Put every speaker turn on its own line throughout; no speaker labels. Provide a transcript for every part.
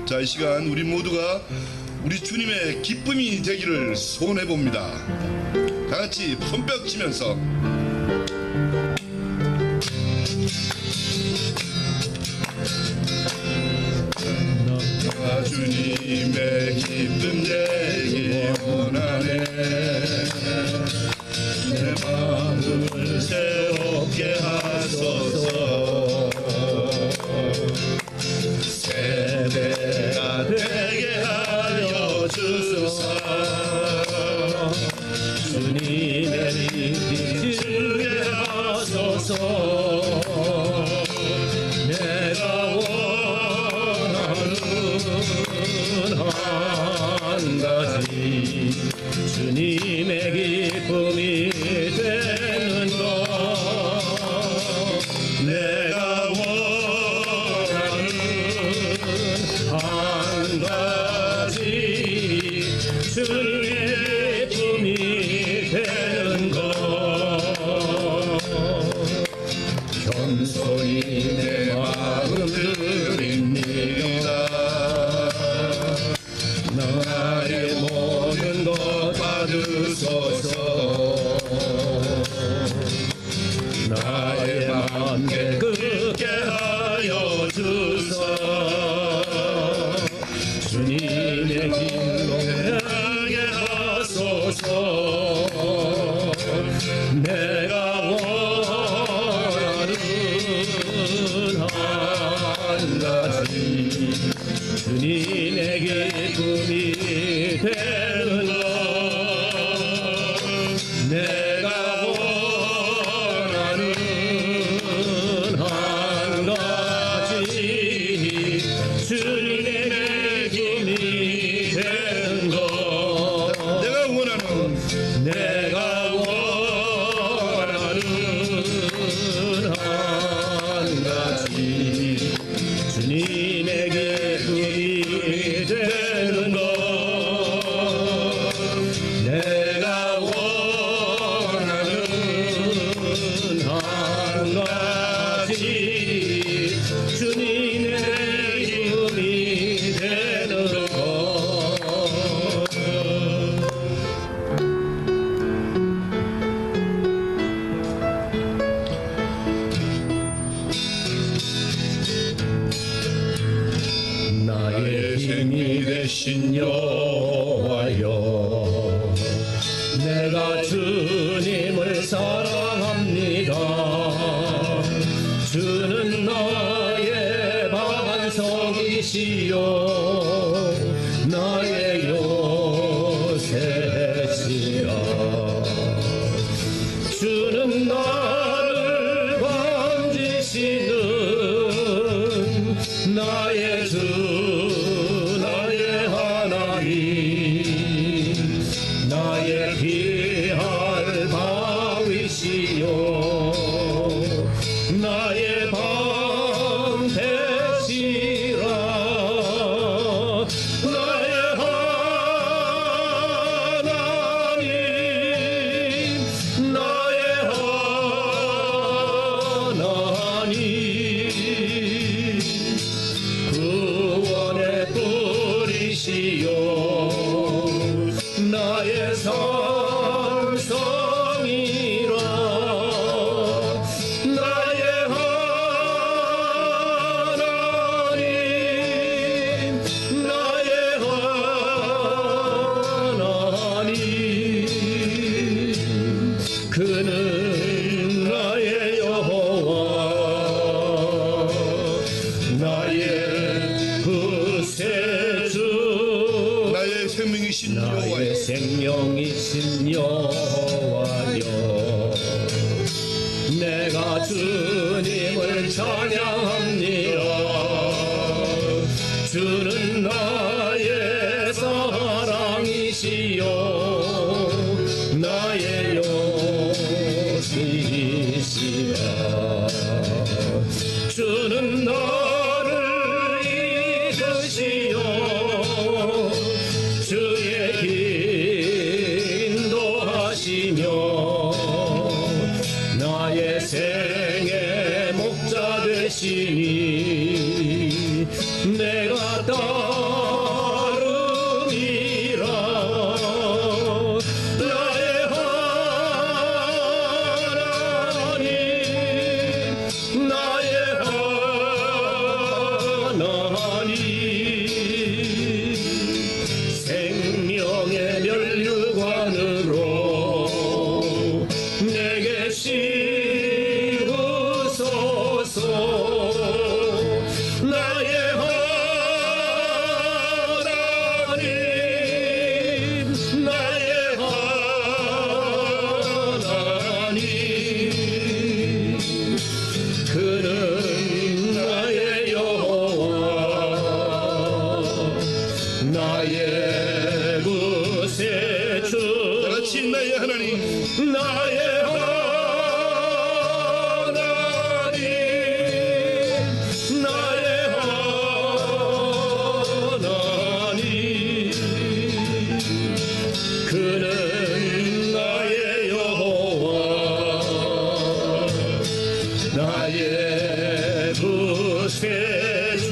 자, 이 시간 우리 모두가 우리 주님의 기쁨이 되기를 소원해 봅니다. 다 같이 손뼉 치면서 너와 주님의 기쁨 되기 원하네. 내 마음을 새롭게 하소서. 세대가 되게 하여 주소서.
주님의 빛이 주게 하소서. 내가 원하는 한 가지 주님의 기쁨이 되는 것. 내가 원하는 한 가지 주님의 기쁨이 되는 것.
겸손히 내 마음 드립니다.
나의 모든 것
받으소서.
나의 마음 깨끗게 하여 주소. 주님의 길로 향하게 하소서. 내가 원하는 한 가지 주님의 기쁨이 되는 것. 내가 원하는 한 가지 주님의 기쁨이 되는 것.
내가 원하는
내가 원하는 한 가지 주님의 기쁨이 되는 것. 내가 원하는 한 가지 주님의 기쁨이 되는 것. 나의 힘이 되신 여호와여, 내가 주님을 사랑합니다. 주는 나의 반석이시요 나의 요새시라. 주는 나를 건지시는 나의 주 나의 하나님, 나의 피할 바위시요 나의 방패시라. 나의 하나님, 나의 하나님, 구원의 뿌리시요 나의 산성이라. 나의 하나님, 나의 하나님, 그는 나의 여호와, 나의 구세주,
나의 생명이신
나의
여호와여.
생명이신 여호와여, 내가 주님을 찬양합니다. 주는 나의 사랑이시요 나의 요새시라. 주는 나를 이끄시오 주의 인도하시며 나의 생의 목자 되시니 내가 나의 구세주.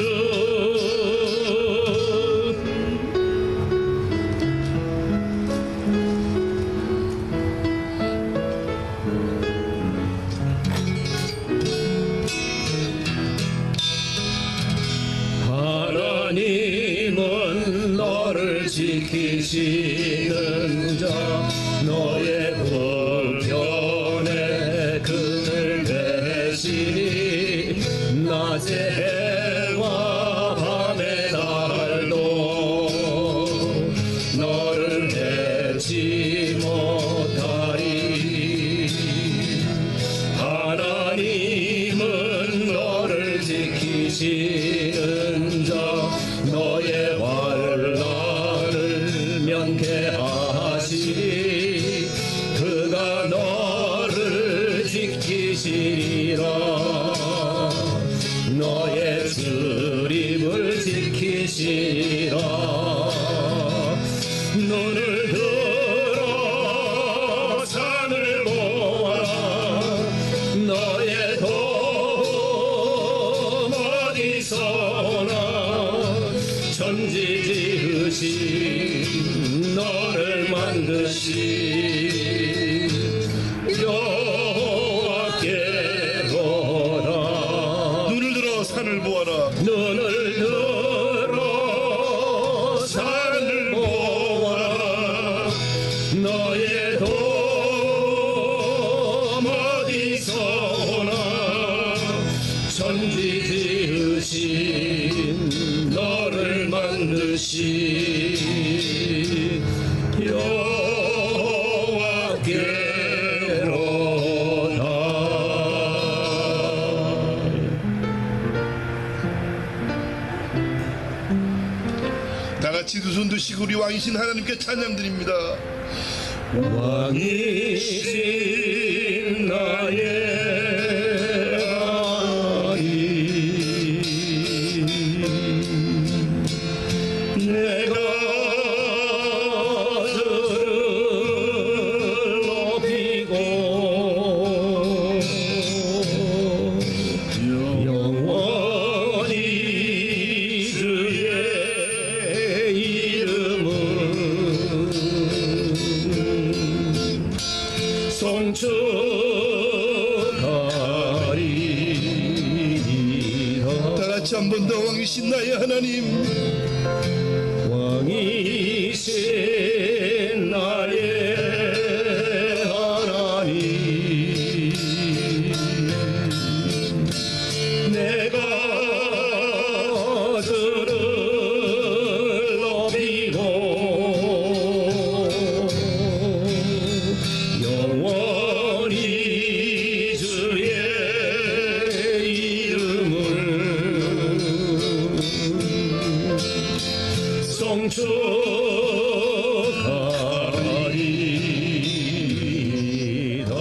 하나님은 너를 지키시는 자, 너의 우편에 그늘 대시니 낮에 해와 밤의 달도 너를 해치 못하리. 하나님은 너를 지키시는 자, 너의 환난을 면케하시리. 그가 너를 지키시리라. 너의 출입을 지키시리라. 눈을 들어 산을 보아라. 너의 도움 어디서나 천지 지으신 너를 만드신 여호와께로다.
눈을 들어 산을 보아라.
눈을 들어 산을 보아라. 너의 도움 어디서나 천지 지으신 너를 만드신 여호와께로다.
다 같이 두 손 드시고 우리 왕이신 하나님께 찬양드립니다.
왕이신 나의 내가 주를 높이고 영원히 주의 이름을 송축하리라.
다 같이 한 번 더 왕이신 나의 하나님.
왕이신 나의 하나님, 내가 주를 높이고 영원히 주의 이름을 송축하리다.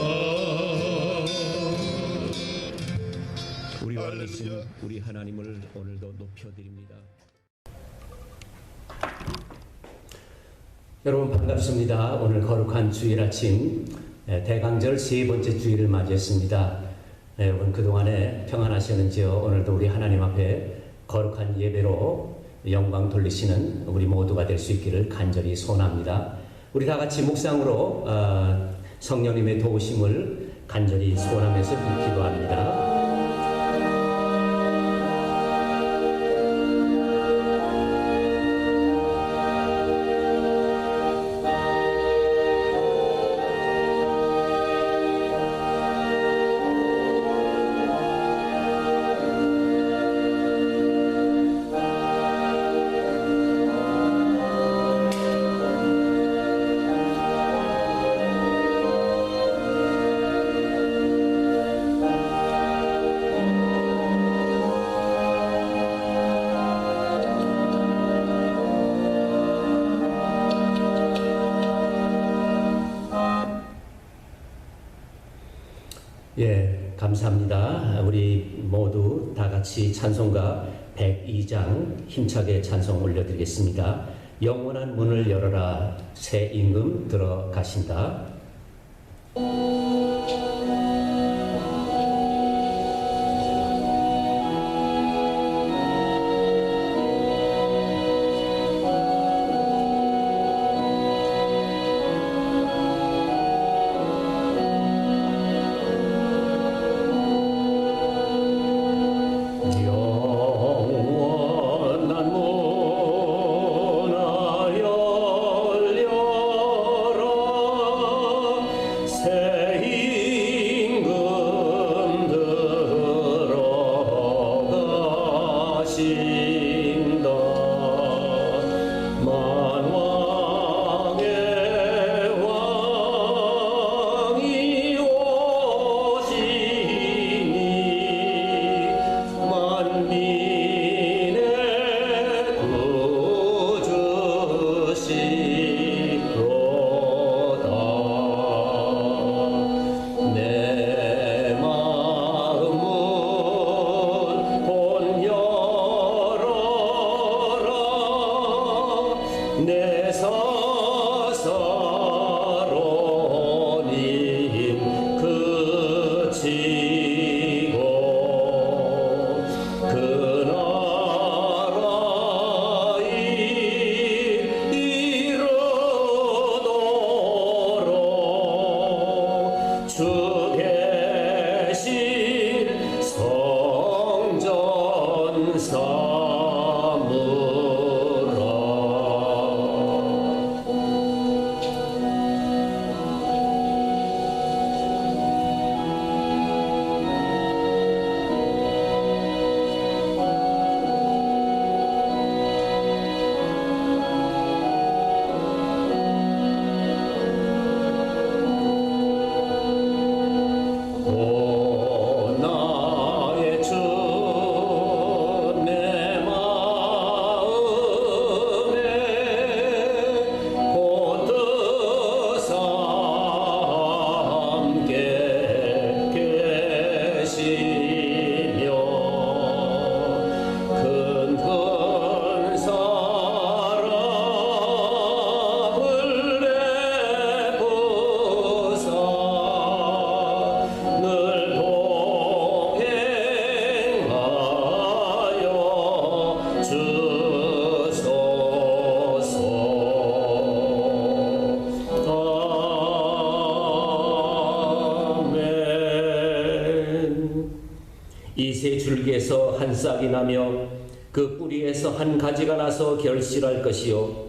우리 왕이신 우리 하나님을 오늘도 높여드립니다. 여러분 반갑습니다. 오늘 거룩한 주일 아침 대강절 세 번째 주일을 맞이했습니다. 여러분 그동안에 평안하셨는지요? 오늘도 우리 하나님 앞에 거룩한 예배로 영광 돌리시는 우리 모두가 될 수 있기를 간절히 소원합니다. 우리 다 같이 묵상으로 성령님의 도우심을 간절히 소원하면서 기도합니다. 예, 감사합니다. 우리 모두 다 같이 찬송가 102장 힘차게 찬송 올려드리겠습니다. 영원한 문을 열어라, 새 임금 들어가신다. 이새 줄기에서 한 싹이 나며 그 뿌리에서 한 가지가 나서 결실할 것이요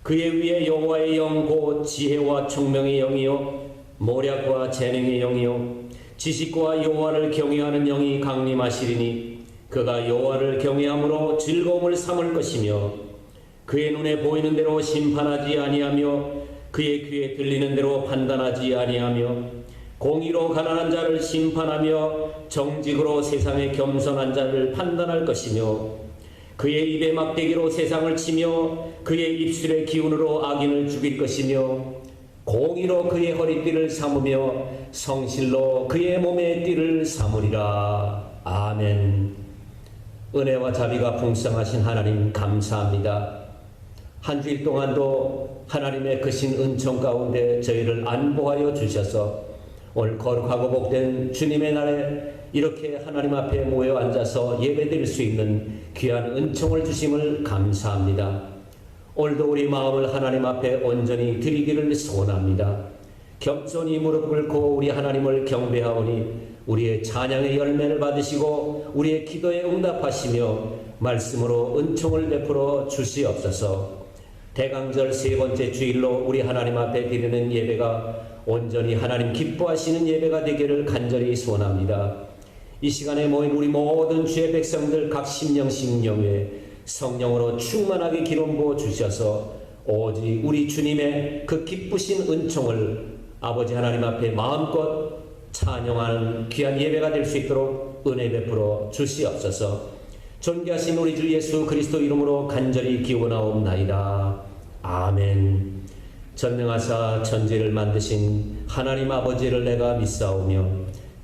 그의 위에 여호와의 영 곧 지혜와 총명의 영이요 모략과 재능의 영이요 지식과 여호와를 경외하는 영이 강림하시리니 그가 여호와를 경외함으로 즐거움을 삼을 것이며 그의 눈에 보이는 대로 심판하지 아니하며 그의 귀에 들리는 대로 판단하지 아니하며 공의로 가난한 자를 심판하며 정직으로 세상에 겸손한 자를 판단할 것이며 그의 입에 막대기로 세상을 치며 그의 입술의 기운으로 악인을 죽일 것이며 공의로 그의 허리띠를 삼으며 성실로 그의 몸의 띠를 삼으리라. 아멘. 은혜와 자비가 풍성하신 하나님 감사합니다. 한 주일 동안도 하나님의 크신 은총 가운데 저희를 안보하여 주셔서 오늘 거룩하고 복된 주님의 날에 이렇게 하나님 앞에 모여 앉아서 예배드릴 수 있는 귀한 은총을 주심을 감사합니다. 오늘도 우리 마음을 하나님 앞에 온전히 드리기를 소원합니다. 겸손히 무릎 꿇고 우리 하나님을 경배하오니 우리의 찬양의 열매를 받으시고 우리의 기도에 응답하시며 말씀으로 은총을 베풀어 주시옵소서. 대강절 세 번째 주일로 우리 하나님 앞에 드리는 예배가 온전히 하나님 기뻐하시는 예배가 되기를 간절히 소원합니다. 이 시간에 모인 우리 모든 주의 백성들 각 심령씩 영에 성령으로 충만하게 기름 부어 주셔서 오직 우리 주님의 그 기쁘신 은총을 아버지 하나님 앞에 마음껏 찬양하는 귀한 예배가 될 수 있도록 은혜 베풀어 주시옵소서. 존귀하신 우리 주 예수 그리스도 이름으로 간절히 기원하옵나이다. 아멘. 전능하사 천지를 만드신 하나님 아버지를 내가 믿사오며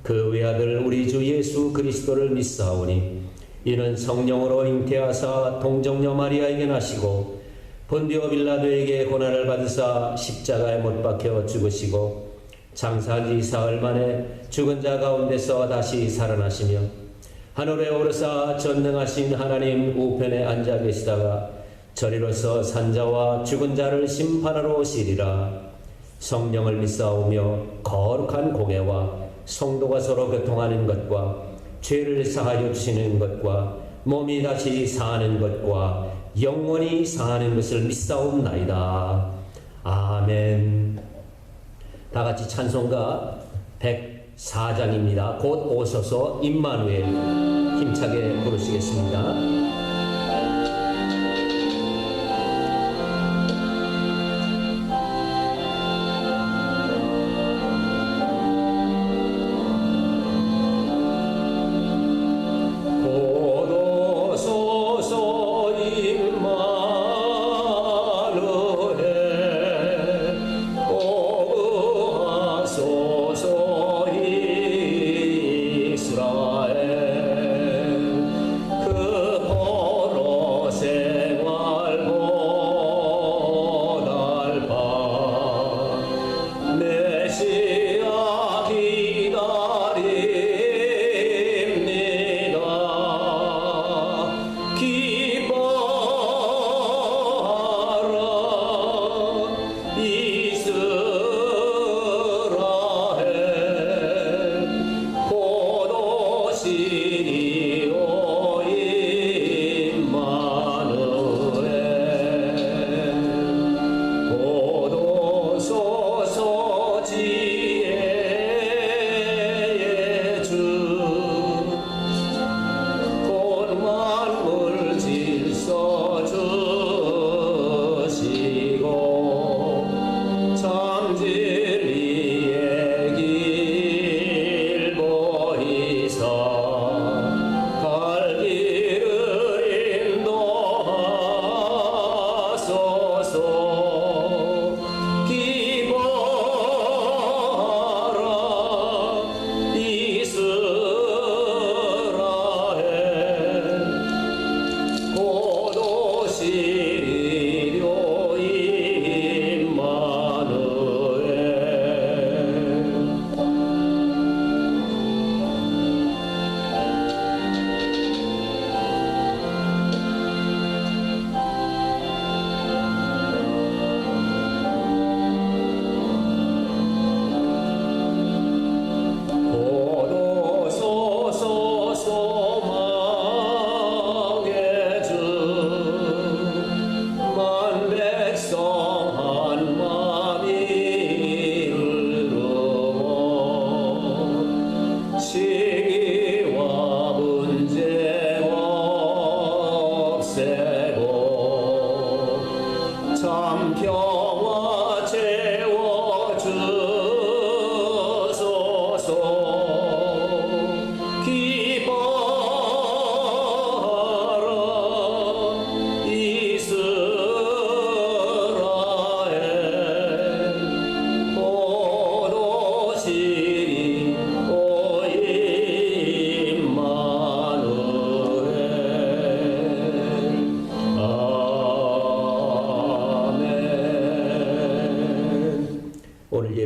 그 외아들 우리 주 예수 그리스도를 믿사오니 이는 성령으로 잉태하사 동정녀 마리아에게 나시고 본디오 빌라도에게 고난을 받으사 십자가에 못 박혀 죽으시고 장사한 지 사흘 만에 죽은 자 가운데서 다시 살아나시며 하늘에 오르사 전능하신 하나님 우편에 앉아 계시다가 저리로서 산자와 죽은 자를 심판하러 오시리라. 성령을 믿사오며 거룩한 공회와 성도가 서로 교통하는 것과 죄를 사하여 주시는 것과 몸이 다시 사는 것과 영원히 사는 것을 믿사옵나이다. 아멘. 다 같이 찬송가 104장입니다. 곧 오소서 임마누엘 힘차게 부르시겠습니다.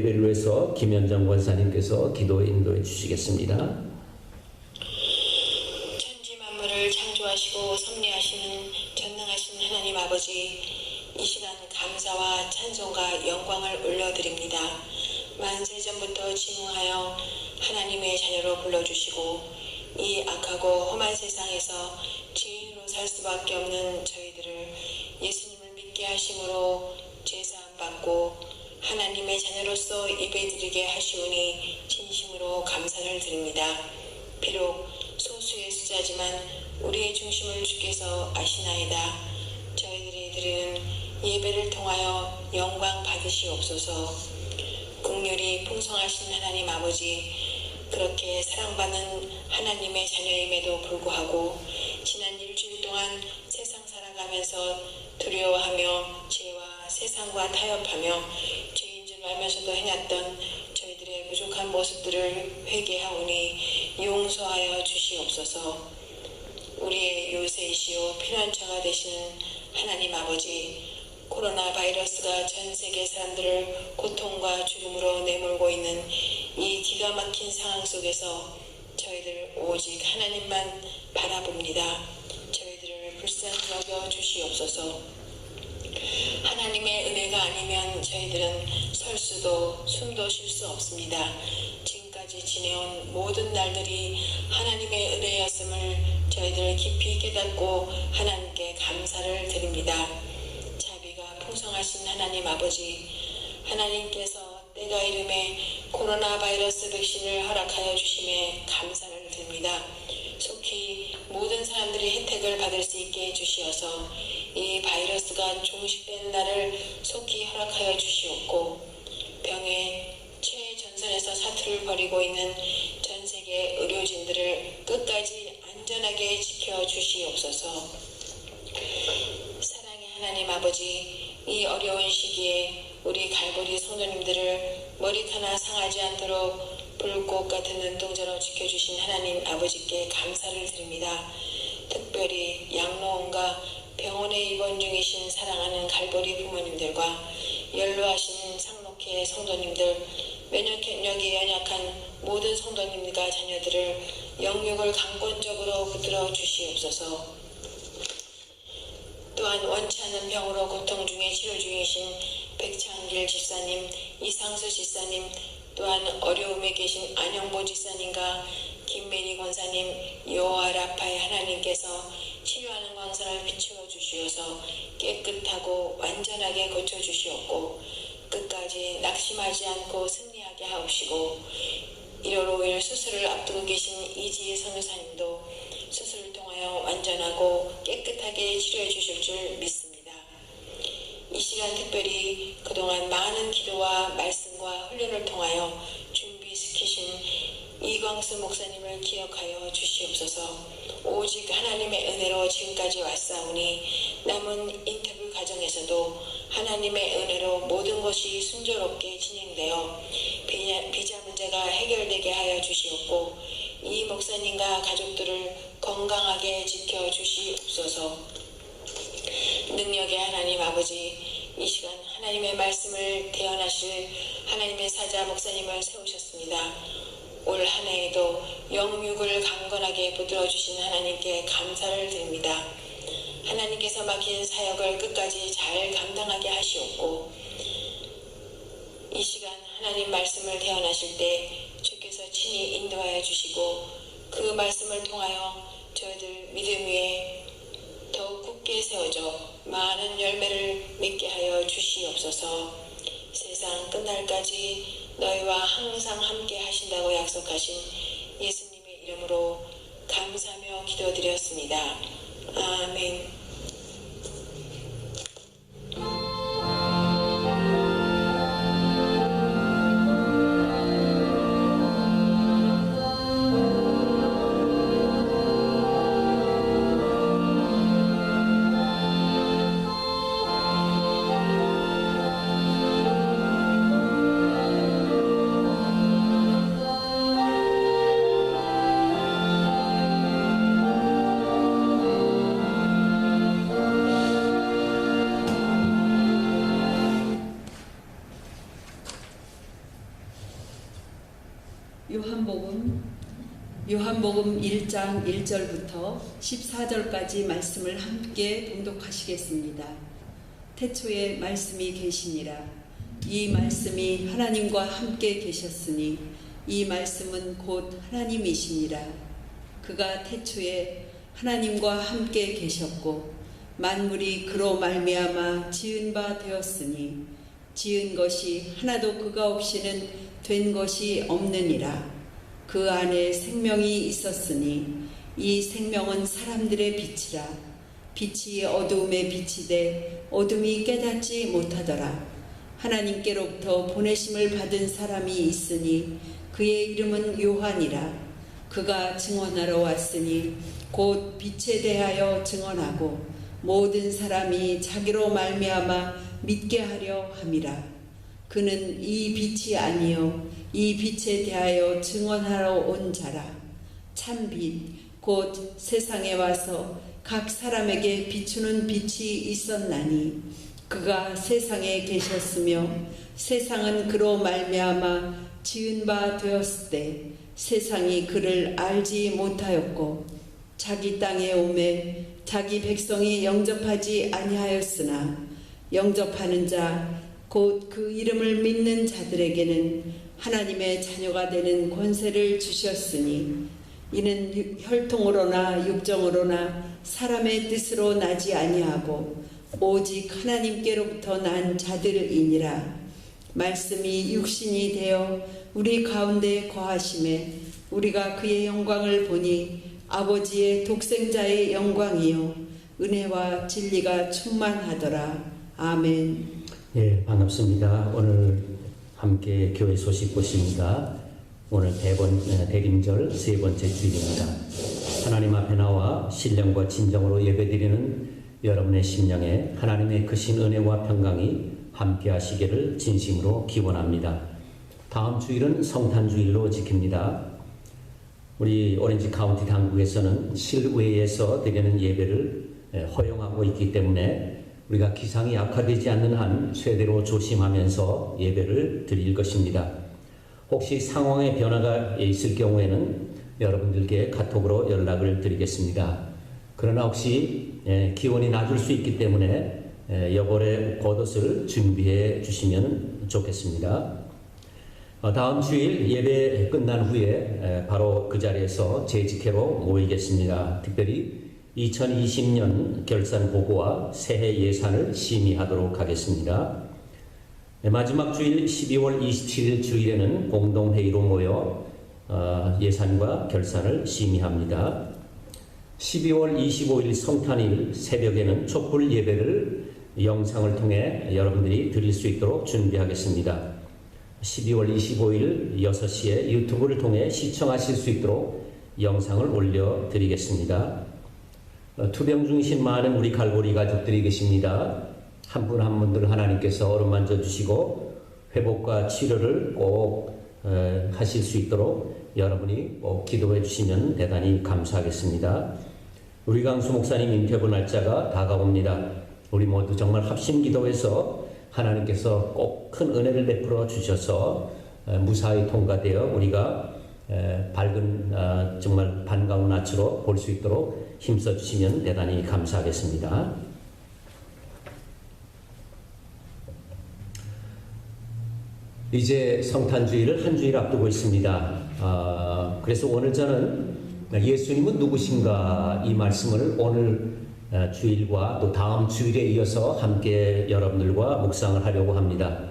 예배를 위해서 김현정 권사님께서 기도 인도해 주시겠습니다.
천지 만물을 창조하시고 섭리하시는 전능하신 하나님 아버지, 이 시간 감사와 찬송과 영광을 올려드립니다. 만세전부터 지명하여 하나님의 자녀로 불러주시고 이 악하고 험한 세상에서 죄인으로 살 수밖에 없는 저희들을 예수님을 믿게 하심으로 제사함 받고 하나님의 자녀로서 예배드리게 하시오니 진심으로 감사를 드립니다. 비록 소수의 숫자지만 우리의 중심을 주께서 아시나이다. 저희들이 드리는 예배를 통하여 영광 받으시옵소서. 긍휼이 풍성하신 하나님 아버지, 그렇게 사랑받는 하나님의 자녀임에도 불구하고 지난 일주일 동안 세상 살아가면서 두려워하며 죄와 세상과 타협하며 죄인 줄 알면서도 행했던 저희들의 부족한 모습들을 회개하오니 용서하여 주시옵소서. 우리의 요새이시오 피난처가 되시는 하나님 아버지, 코로나 바이러스가 전 세계 사람들을 고통과 죽음으로 내몰고 있는 이 기가 막힌 상황 속에서 저희들 오직 하나님만 바라봅니다. 저희들을 불쌍히 여겨 주시옵소서. 하나님의 은혜가 아니면 저희들은 설 수도 숨도 쉴 수 없습니다. 지금까지 지내온 모든 날들이 하나님의 은혜였음을 저희들 깊이 깨닫고 하나님께 감사를 드립니다. 자비가 풍성하신 하나님 아버지, 하나님께서 때가 이름에 코로나 바이러스 백신을 허락하여 주심에 감사를 드립니다. 속히 모든 사람들이 혜택을 받을 수 있게 해주시어서 이 바이러스가 종식된 날을 속히 허락하여 주시옵고 병의 최전선에서 사투를 벌이고 있는 전 세계 의료진들을 끝까지 안전하게 지켜주시옵소서. 사랑의 하나님 아버지, 이 어려운 시기에 우리 갈보리 성도님들을 머리 하나 상하지 않도록 불꽃 같은 눈동자로 지켜주신 하나님 아버지께 감사를 드립니다. 특별히 양로원과 병원에 입원 중이신 사랑하는 갈보리 부모님들과 연로하신 상록회 성도님들, 면역력이 연약한 모든 성도님과 자녀들을 영육을 강권적으로 붙들어 주시옵소서. 또한 원치 않는 병으로 고통 중에 치료 중이신 백창길 집사님, 이상수 집사님, 또한 어려움에 계신 안영보 집사님과 김메리 권사님, 여호와 라파의 하나님께서 치료하는 광선을 비추어 주시어서 깨끗하고 완전하게 고쳐 주시옵고 끝까지 낙심하지 않고 승리하게 하옵시고 1월 5일 수술을 앞두고 계신 이지혜 선교사님도 수술을 통하여 완전하고 깨끗하게 치료해 주실 줄 믿습니다. 이 시간 특별히 그동안 많은 기도와 말씀과 훈련을 통하여 준비시키신 이광수 목사님을 기억하여 주시옵소서. 오직 하나님의 은혜로 지금까지 왔사오니 남은 인터뷰 과정에서도 하나님의 은혜로 모든 것이 순조롭게 진행되어 비자 문제가 해결되게 하여 주시옵고 이 목사님과 가족들을 건강하게 지켜주시옵소서. 능력의 하나님 아버지, 이 시간 하나님의 말씀을 대언하실 하나님의 사자 목사님을 세우셨습니다. 올 한 해에도 영육을 강건하게 붙들어주신 하나님께 감사를 드립니다. 하나님께서 맡긴 사역을 끝까지 잘 감당하게 하시옵고 이 시간 하나님 말씀을 대언하실 때 주께서 친히 인도하여 주시고 그 말씀을 통하여 저희들 믿음 위에 더욱 굳게 세워져 많은 열매를 맺게 하여 주시옵소서. 세상 끝날까지 너희와 항상 함께 하신다고 약속하신 예수님의 이름으로 감사하며 기도드렸습니다. 아멘.
요한복음 1장 1절부터 14절까지 말씀을 함께 봉독하시겠습니다. 태초에 말씀이 계시니라. 이 말씀이 하나님과 함께 계셨으니 이 말씀은 곧 하나님이시니라. 그가 태초에 하나님과 함께 계셨고 만물이 그로 말미암아 지은 바 되었으니 지은 것이 하나도 그가 없이는 된 것이 없느니라. 그 안에 생명이 있었으니 이 생명은 사람들의 빛이라. 빛이 어두움에 비치되 어둠이 깨닫지 못하더라. 하나님께로부터 보내심을 받은 사람이 있으니 그의 이름은 요한이라. 그가 증언하러 왔으니 곧 빛에 대하여 증언하고 모든 사람이 자기로 말미암아 믿게 하려 함이라. 그는 이 빛이 아니요 이 빛에 대하여 증언하러 온 자라. 참 빛 곧 세상에 와서 각 사람에게 비추는 빛이 있었나니 그가 세상에 계셨으며 세상은 그로 말미암아 지은 바 되었을 때 세상이 그를 알지 못하였고 자기 땅에 오매 자기 백성이 영접하지 아니하였으나 영접하는 자 곧 그 이름을 믿는 자들에게는 하나님의 자녀가 되는 권세를 주셨으니 이는 혈통으로나 육정으로나 사람의 뜻으로 나지 아니하고 오직 하나님께로부터 난 자들이니라. 말씀이 육신이 되어 우리 가운데 거하심에 우리가 그의 영광을 보니 아버지의 독생자의 영광이요 은혜와 진리가 충만하더라. 아멘.
예, 반갑습니다. 오늘 함께 교회 소식 보십니다. 오늘 대림절 세 번째 주일입니다. 하나님 앞에 나와 신령과 진정으로 예배드리는 여러분의 심령에 하나님의 크신 은혜와 평강이 함께 하시기를 진심으로 기원합니다. 다음 주일은 성탄주일로 지킵니다. 우리 오렌지 카운티 당국에서는 실외에서 드리는 예배를 허용하고 있기 때문에 우리가 기상이 악화되지 않는 한 최대로 조심하면서 예배를 드릴 것입니다. 혹시 상황의 변화가 있을 경우에는 여러분들께 카톡으로 연락을 드리겠습니다. 그러나 혹시 기온이 낮을 수 있기 때문에 여벌의 겉옷을 준비해 주시면 좋겠습니다. 다음 주일 예배 끝난 후에 바로 그 자리에서 재직회로 모이겠습니다. 특별히 2020년 결산 보고와 새해 예산을 심의하도록 하겠습니다. 마지막 주일 12월 27일 주일에는 공동회의로 모여 예산과 결산을 심의합니다. 12월 25일 성탄일 새벽에는 촛불 예배를 영상을 통해 여러분들이 드릴 수 있도록 준비하겠습니다. 12월 25일 6시에 유튜브를 통해 시청하실 수 있도록 영상을 올려드리겠습니다. 투병 중이신 많은 우리 갈보리 가족들이 계십니다. 한 분 한 분들 하나님께서 어루만져 주시고 회복과 치료를 꼭 하실 수 있도록 여러분이 꼭 기도해 주시면 대단히 감사하겠습니다. 우리 강수 목사님 인터뷰 날짜가 다가옵니다. 우리 모두 정말 합심 기도해서 하나님께서 꼭 큰 은혜를 베풀어 주셔서 무사히 통과되어 우리가 밝은 정말 반가운 아치로 볼 수 있도록 힘써 주시면 대단히 감사하겠습니다. 이제 성탄주의를 한 주일 앞두고 있습니다. 그래서 오늘 저는 예수님은 누구신가 이 말씀을 오늘 주일과 또 다음 주일에 이어서 함께 여러분들과 묵상을 하려고 합니다.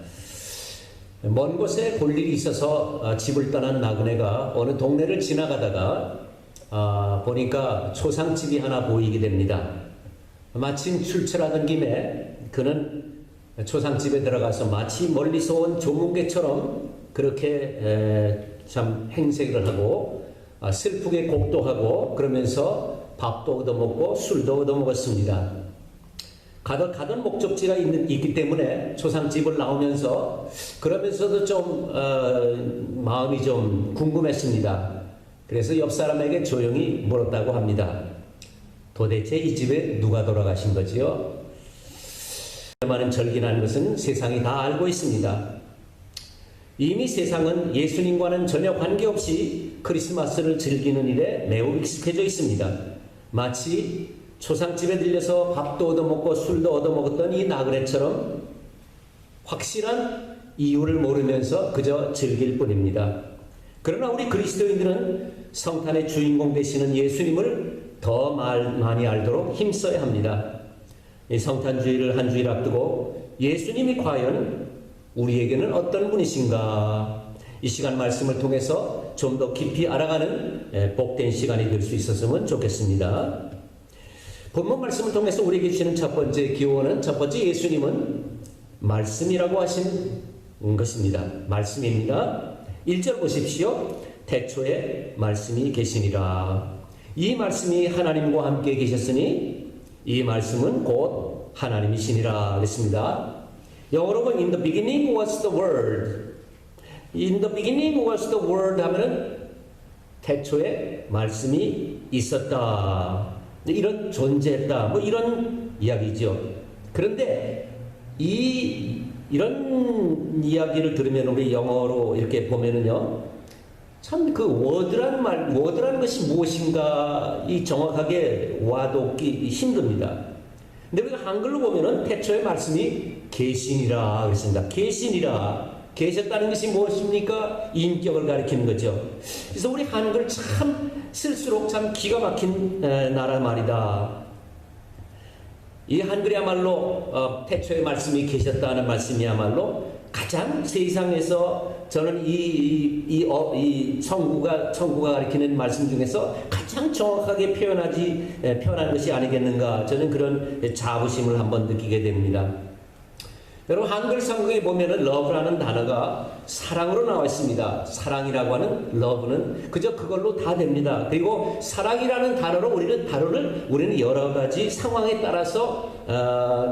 먼 곳에 볼 일이 있어서 집을 떠난 나그네가 어느 동네를 지나가다가 보니까 초상집이 하나 보이게 됩니다. 마침 출출하던 김에 그는 초상집에 들어가서 마치 멀리서 온 조문객처럼 그렇게 참 행색을 하고 슬프게 곡도하고 그러면서 밥도 얻어먹고 술도 얻어먹었습니다. 가던 목적지가 있기 때문에 초상집을 나오면서 그러면서도 좀 마음이 좀 궁금했습니다. 그래서 옆 사람에게 조용히 물었다고 합니다. 도대체 이 집에 누가 돌아가신 거지요? 많은 절기라는 것은 세상이 다 알고 있습니다. 이미 세상은 예수님과는 전혀 관계없이 크리스마스를 즐기는 일에 매우 익숙해져 있습니다. 마치 초상집에 들려서 밥도 얻어먹고 술도 얻어먹었던 이 나그네처럼 확실한 이유를 모르면서 그저 즐길 뿐입니다. 그러나 우리 그리스도인들은 성탄의 주인공 되시는 예수님을 더 많이 알도록 힘써야 합니다. 이 성탄주의를 한 주일 앞두고 예수님이 과연 우리에게는 어떤 분이신가, 이 시간 말씀을 통해서 좀 더 깊이 알아가는 복된 시간이 될 수 있었으면 좋겠습니다. 본문 말씀을 통해서 우리에게 주시는 첫 번째 기호는, 첫 번째 예수님은 말씀이라고 하신 것입니다. 말씀입니다. 1절 보십시오. 태초에 말씀이 계시니라. 이 말씀이 하나님과 함께 계셨으니 이 말씀은 곧 하나님이시니라 그랬습니다. 영어로 보면 In the beginning was the word. In the beginning was the word 하면은 태초에 말씀이 있었다, 이런 존재했다, 뭐 이런 이야기죠. 그런데 이런 이야기를 들으면 우리 영어로 이렇게 보면은요, 참 그 워드라는 것이 무엇인가 이 정확하게 와닿기 힘듭니다. 근데 우리가 한글로 보면은 태초에 말씀이 계시니라 그랬습니다. 계시니라. 계셨다는 것이 무엇입니까? 인격을 가리키는 거죠. 그래서 우리 한글 참 쓸수록 참 기가 막힌 나라 말이다. 이 한글이야말로 태초에 말씀이 계셨다는 말씀이야말로 가장 세상에서 저는 이 성구가 가리키는 말씀 중에서 가장 정확하게 표현한 것이 아니겠는가, 저는 그런 자부심을 한번 느끼게 됩니다. 여러분, 한글 성경에 보면은 love라는 단어가 사랑으로 나와 있습니다. 사랑이라고 하는 love는 그저 그걸로 다 됩니다. 그리고 사랑이라는 단어로 우리는 여러 가지 상황에 따라서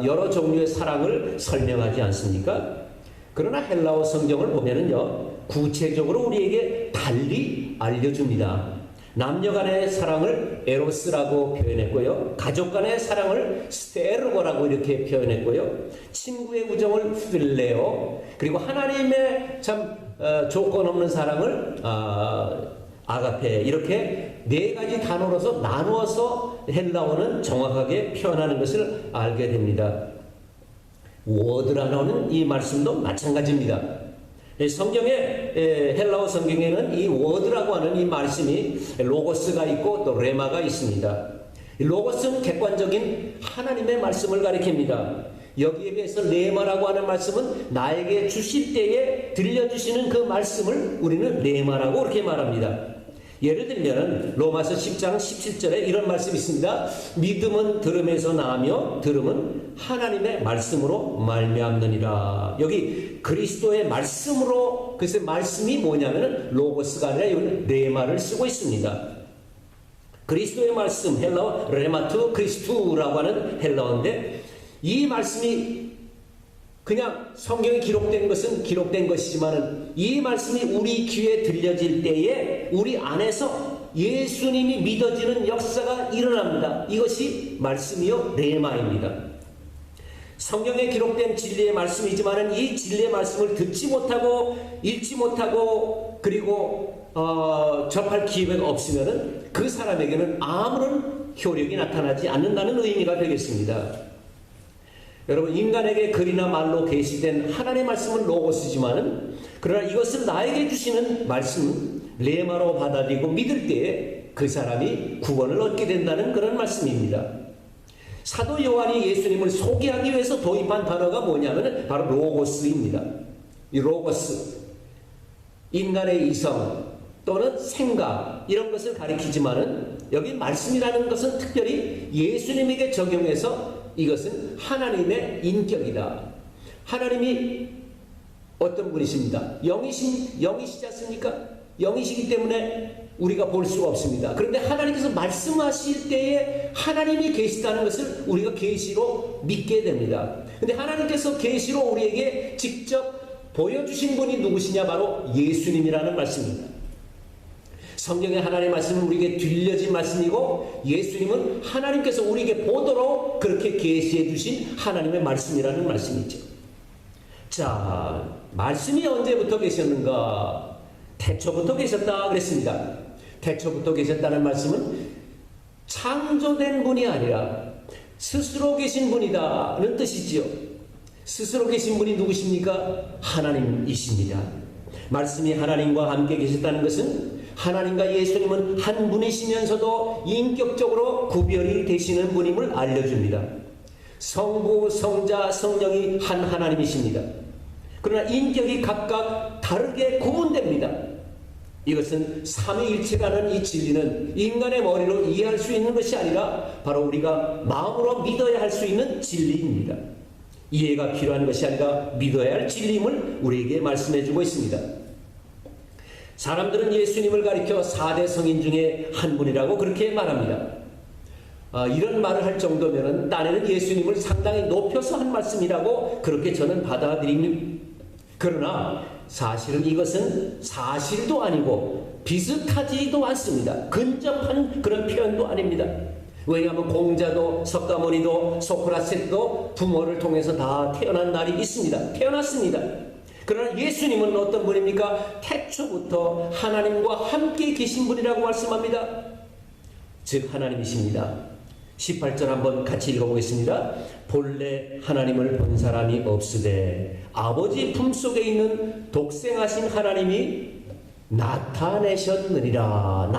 여러 종류의 사랑을 설명하지 않습니까? 그러나 헬라어 성경을 보면은요, 구체적으로 우리에게 달리 알려줍니다. 남녀 간의 사랑을 에로스라고 표현했고요, 가족 간의 사랑을 스테르고라고 이렇게 표현했고요, 친구의 우정을 필레오, 그리고 하나님의 참 조건 없는 사랑을 아가페, 이렇게 네 가지 단어로서 나누어서 헬라어는 정확하게 표현하는 것을 알게 됩니다. 워드라는 이 말씀도 마찬가지입니다. 성경의 헬라어 성경에는 이 워드라고 하는 이 말씀이 로고스가 있고 또 레마가 있습니다. 로고스는 객관적인 하나님의 말씀을 가리킵니다. 여기에 비해서 레마라고 하는 말씀은 나에게 주실 때에 들려주시는 그 말씀을 우리는 레마라고 그렇게 말합니다. 예를 들면 로마서 10장 17절에 이런 말씀이 있습니다. 믿음은 들음에서 나며 들음은 하나님의 말씀으로 말미암느니라. 여기 그리스도의 말씀으로, 그래서 말씀이 뭐냐면 로고스가 아니라 이건 레마를 쓰고 있습니다. 그리스도의 말씀, 헬라어 레마투 크리스투라고 하는 헬라어인데, 이 말씀이 그냥 성경에 기록된 것은 기록된 것이지만 이 말씀이 우리 귀에 들려질 때에 우리 안에서 예수님이 믿어지는 역사가 일어납니다. 이것이 말씀이요 레마입니다. 성경에 기록된 진리의 말씀이지만 이 진리의 말씀을 듣지 못하고 읽지 못하고 그리고 접할 기회가 없으면 그 사람에게는 아무런 효력이 나타나지 않는다는 의미가 되겠습니다. 여러분, 인간에게 글이나 말로 계시된 하나님의 말씀은 로고스지만은, 그러나 이것을 나에게 주시는 말씀 레마로 받아들이고 믿을 때에 그 사람이 구원을 얻게 된다는 그런 말씀입니다. 사도 요한이 예수님을 소개하기 위해서 도입한 단어가 뭐냐면 바로 로고스입니다. 이 로고스, 인간의 이성 또는 생각, 이런 것을 가리키지만은 여기 말씀이라는 것은 특별히 예수님에게 적용해서 이것은 하나님의 인격이다. 하나님이 어떤 분이십니다. 영이시지 않습니까? 영이시기 때문에 우리가 볼 수가 없습니다. 그런데 하나님께서 말씀하실 때에 하나님이 계시다는 것을 우리가 계시로 믿게 됩니다. 그런데 하나님께서 계시로 우리에게 직접 보여주신 분이 누구시냐? 바로 예수님이라는 말씀입니다. 성경의 하나님의 말씀은 우리에게 들려진 말씀이고, 예수님은 하나님께서 우리에게 보도록 그렇게 계시해 주신 하나님의 말씀이라는 말씀이죠. 자, 말씀이 언제부터 계셨는가? 태초부터 계셨다 그랬습니다. 태초부터 계셨다는 말씀은 창조된 분이 아니라 스스로 계신 분이다는 뜻이지요. 스스로 계신 분이 누구십니까? 하나님이십니다. 말씀이 하나님과 함께 계셨다는 것은 하나님과 예수님은 한 분이시면서도 인격적으로 구별이 되시는 분임을 알려줍니다. 성부, 성자, 성령이 한 하나님이십니다. 그러나 인격이 각각 다르게 구분됩니다. 이것은 삼위일체라는 이 진리는 인간의 머리로 이해할 수 있는 것이 아니라 바로 우리가 마음으로 믿어야 할 수 있는 진리입니다. 이해가 필요한 것이 아니라 믿어야 할 진리임을 우리에게 말씀해 주고 있습니다. 사람들은 예수님을 가리켜 4대 성인 중에 한 분이라고 그렇게 말합니다. 이런 말을 할 정도면 딴에는 예수님을 상당히 높여서 한 말씀이라고 그렇게 저는 받아들입니다. 그러나 사실은 이것은 사실도 아니고 비슷하지도 않습니다. 근접한 그런 표현도 아닙니다. 왜냐하면 공자도 석가모니도 소크라테스도 부모를 통해서 다 태어난 날이 있습니다. 태어났습니다. 그러나 예수님은 어떤 분입니까? 태초부터 하나님과 함께 계신 분이라고 말씀합니다. 즉 하나님이십니다. 18절 한번 같이 읽어보겠습니다. 본래 하나님을 본 사람이 없으되 아버지 품속에 있는 독생하신 하나님이 나타내셨느니라.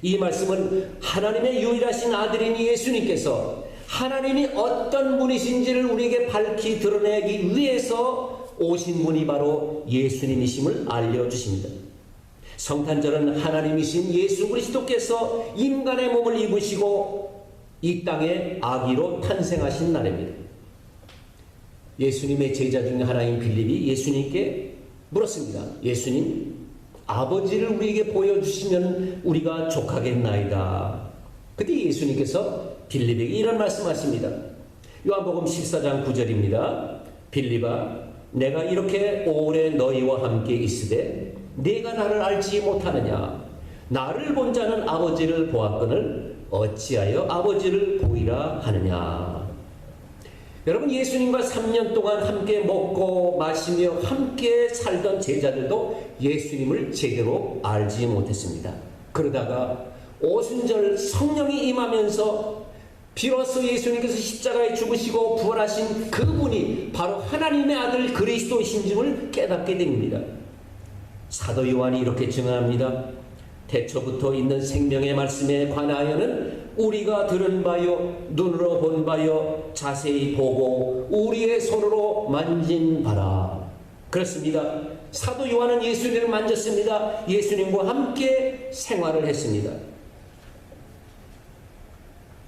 이 말씀은 하나님의 유일하신 아들인 예수님께서 하나님이 어떤 분이신지를 우리에게 밝히 드러내기 위해서 오신 분이 바로 예수님이심을 알려주십니다. 성탄절은 하나님이신 예수 그리스도께서 인간의 몸을 입으시고 이 땅에 아기로 탄생하신 날입니다. 예수님의 제자 중에 하나인 빌립이 예수님께 물었습니다. 예수님, 아버지를 우리에게 보여주시면 우리가 족하겠나이다. 그때 예수님께서 빌립에게 이런 말씀하십니다. 요한복음 14장 9절입니다. 빌립아, 내가 이렇게 오래 너희와 함께 있으되 네가 나를 알지 못하느냐? 나를 본 자는 아버지를 보았거늘 어찌하여 아버지를 보이라 하느냐? 여러분, 예수님과 3년 동안 함께 먹고 마시며 함께 살던 제자들도 예수님을 제대로 알지 못했습니다. 그러다가 오순절 성령이 임하면서 비로소 예수님께서 십자가에 죽으시고 부활하신 그분이 바로 하나님의 아들 그리스도이신 줄을 깨닫게 됩니다. 사도 요한이 이렇게 증언합니다. 태초부터 있는 생명의 말씀에 관하여는 우리가 들은 바요 눈으로 본 바요 자세히 보고 우리의 손으로 만진 바라. 그렇습니다. 사도 요한은 예수님을 만졌습니다. 예수님과 함께 생활을 했습니다.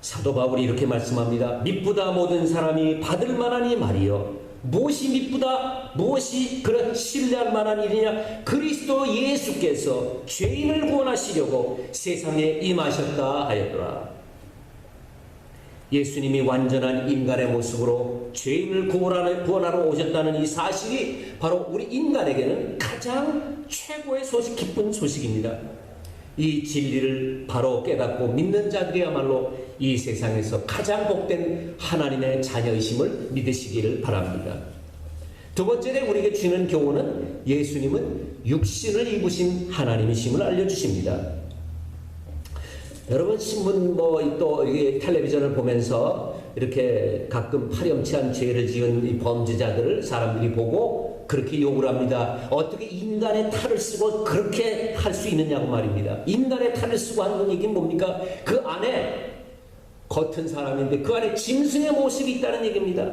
사도 바울이 이렇게 말씀합니다. 미쁘다 모든 사람이 받을 만한 이 말이요, 무엇이 미쁘다 무엇이 그런 신뢰할 만한 일이냐? 그리스도 예수께서 죄인을 구원하시려고 세상에 임하셨다 하였더라. 예수님이 완전한 인간의 모습으로 죄인을 구원하러 오셨다는 이 사실이 바로 우리 인간에게는 가장 최고의 소식, 기쁜 소식입니다. 이 진리를 바로 깨닫고 믿는 자들이야말로 이 세상에서 가장 복된 하나님의 자녀이심을 믿으시기를 바랍니다. 두 번째로 우리에게 주는 교훈은 예수님은 육신을 입으신 하나님이심을 알려주십니다. 여러분, 신문 또 이게 텔레비전을 보면서 이렇게 가끔 파렴치한 죄를 지은 이 범죄자들을 사람들이 보고 그렇게 욕을 합니다. 어떻게 인간의 탈을 쓰고 그렇게 할 수 있느냐고 말입니다. 인간의 탈을 쓰고 하는 얘기는 뭡니까? 그 안에 겉은 사람인데 그 안에 짐승의 모습이 있다는 얘기입니다.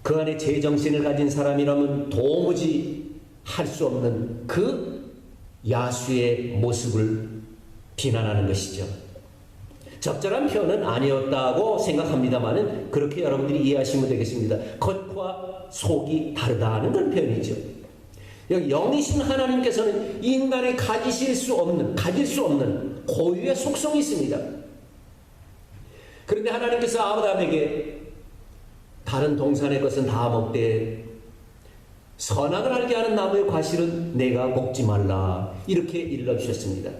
그 안에 제정신을 가진 사람이라면 도무지 할 수 없는 그 야수의 모습을 비난하는 것이죠. 적절한 표현은 아니었다고 생각합니다만 그렇게 여러분들이 이해하시면 되겠습니다. 겉과 속이 다르다는 그런 표현이죠. 여기 영이신 하나님께서는 인간이 가질 수 없는 고유의 속성이 있습니다. 그런데 하나님께서 아브라함에게 다른 동산의 것은 다 먹되 선악을 알게 하는 나무의 과실은 내가 먹지 말라, 이렇게 일러주셨습니다.